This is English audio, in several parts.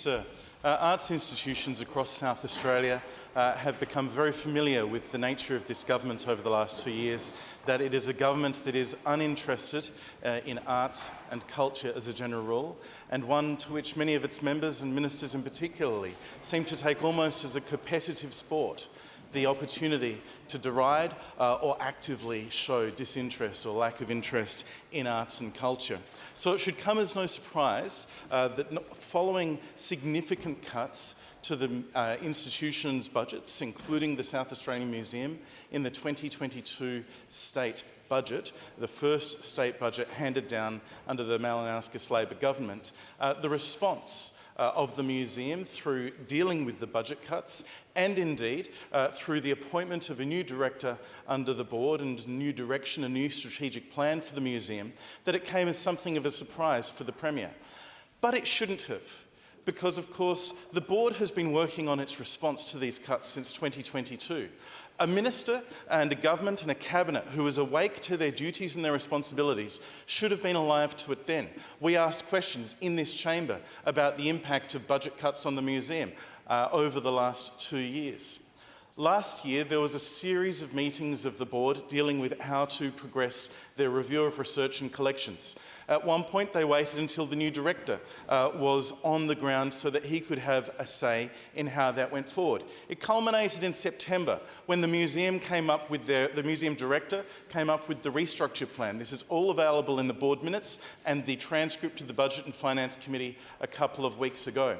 Sir. Arts institutions across South Australia have become very familiar with the nature of this government over the last 2 years, that it is a government that is uninterested in arts and culture as a general rule, and one to which many of its members and ministers in particularly seem to take almost as a competitive sport the opportunity to deride or actively show disinterest or lack of interest in arts and culture. So it should come as no surprise that following significant cuts to the institution's budgets, including the South Australian Museum, in the 2022 state budget, the first state budget handed down under the Malinowskis Labor government, the response of the museum through dealing with the budget cuts and indeed through the appointment of a new director under the board and new direction, a new strategic plan for the museum, that it came as something of a surprise for the Premier. But it shouldn't have, because of course the board has been working on its response to these cuts since 2022. A minister and a government and a cabinet who was awake to their duties and their responsibilities should have been alive to it then. We asked questions in this chamber about the impact of budget cuts on the museum over the last 2 years. Last year, there was a series of meetings of the board dealing with how to progress their review of research and collections. At one point, they waited until the new director was on the ground so that he could have a say in how that went forward. It culminated in September when the museum came up with the museum director came up with the restructure plan. This is all available in the board minutes and the transcript of the Budget and Finance Committee a couple of weeks ago.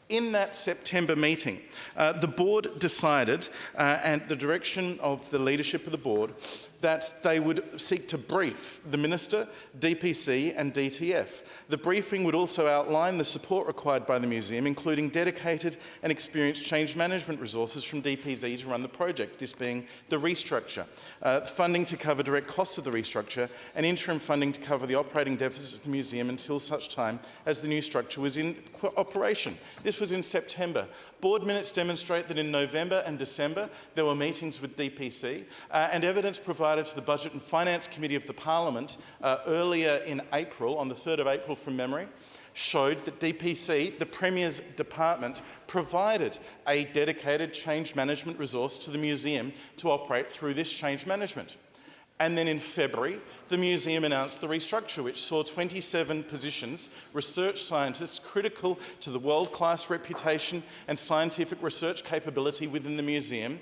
In that September meeting, the board decided, and the direction of the leadership of the board, that they would seek to brief the Minister, DPC and DTF. The briefing would also outline the support required by the museum, including dedicated and experienced change management resources from DPZ to run the project, this being the restructure, funding to cover direct costs of the restructure, and interim funding to cover the operating deficits of the museum until such time as the new structure was in operation. This was in September. Board minutes demonstrate that in November and December there were meetings with DPC and evidence provided to the Budget and Finance Committee of the Parliament earlier in April, on the 3rd of April from memory, showed that DPC, the Premier's department, provided a dedicated change management resource to the museum to operate through this change management. And then in February, the museum announced the restructure, which saw 27 positions, research scientists critical to the world-class reputation and scientific research capability within the museum,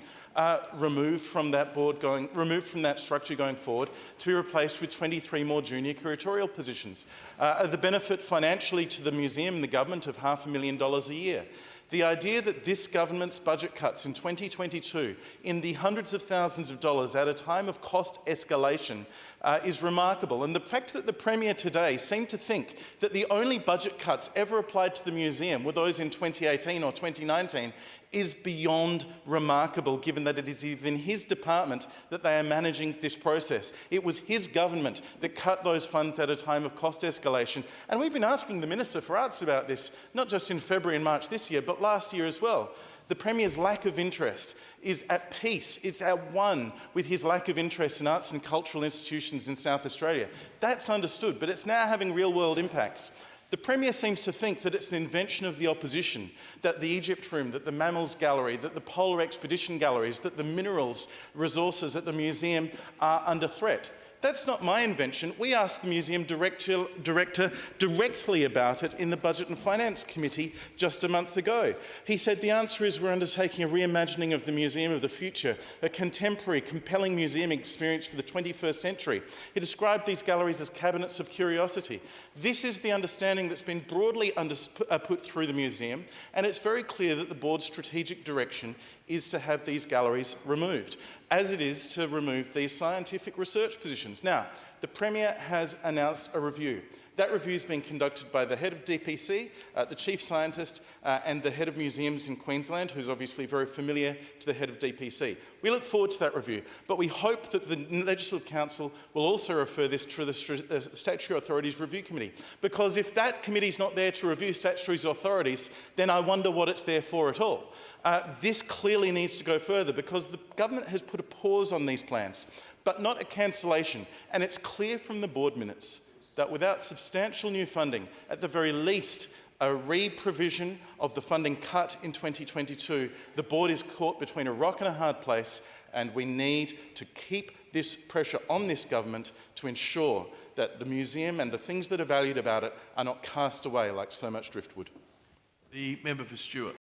removed from that structure going forward, to be replaced with 23 more junior curatorial positions. The benefit financially to the museum and the government of $500,000 a year. The idea that this government's budget cuts in 2022 in the hundreds of thousands of dollars at a time of cost escalation is remarkable. And the fact that the Premier today seemed to think that the only budget cuts ever applied to the museum were those in 2018 or 2019 is beyond remarkable, given that it is within his department that they are managing this process. It was his government that cut those funds at a time of cost escalation. And we've been asking the Minister for Arts about this, not just in February and March this year, but last year as well. The Premier's lack of interest is at peace. It's at one with his lack of interest in arts and cultural institutions in South Australia. That's understood, but it's now having real-world impacts. The Premier seems to think that it's an invention of the opposition, that the Egypt Room, that the Mammals Gallery, that the Polar Expedition Galleries, that the minerals resources at the museum are under threat. That's not my invention. We asked the museum director directly about it in the Budget and Finance Committee just a month ago. He said the answer is we're undertaking a reimagining of the museum of the future, a contemporary, compelling museum experience for the 21st century. He described these galleries as cabinets of curiosity. This is the understanding that's been broadly put through the museum, and it's very clear that the board's strategic direction is to have these galleries removed, as it is to remove these scientific research positions. Now, the Premier has announced a review. That review is being conducted by the head of DPC, the chief scientist, and the head of museums in Queensland, who's obviously very familiar to the head of DPC. We look forward to that review, but we hope that the Legislative Council will also refer this to the Statutory Authorities Review Committee, because if that committee's not there to review statutory authorities, then I wonder what it's there for at all. This clearly needs to go further, because the government has put a pause on these plans, but not a cancellation, and it's clear from the board minutes that without substantial new funding, at the very least a re-provision of the funding cut in 2022, the board is caught between a rock and a hard place, and we need to keep this pressure on this government to ensure that the museum and the things that are valued about it are not cast away like so much driftwood. The member for Stewart.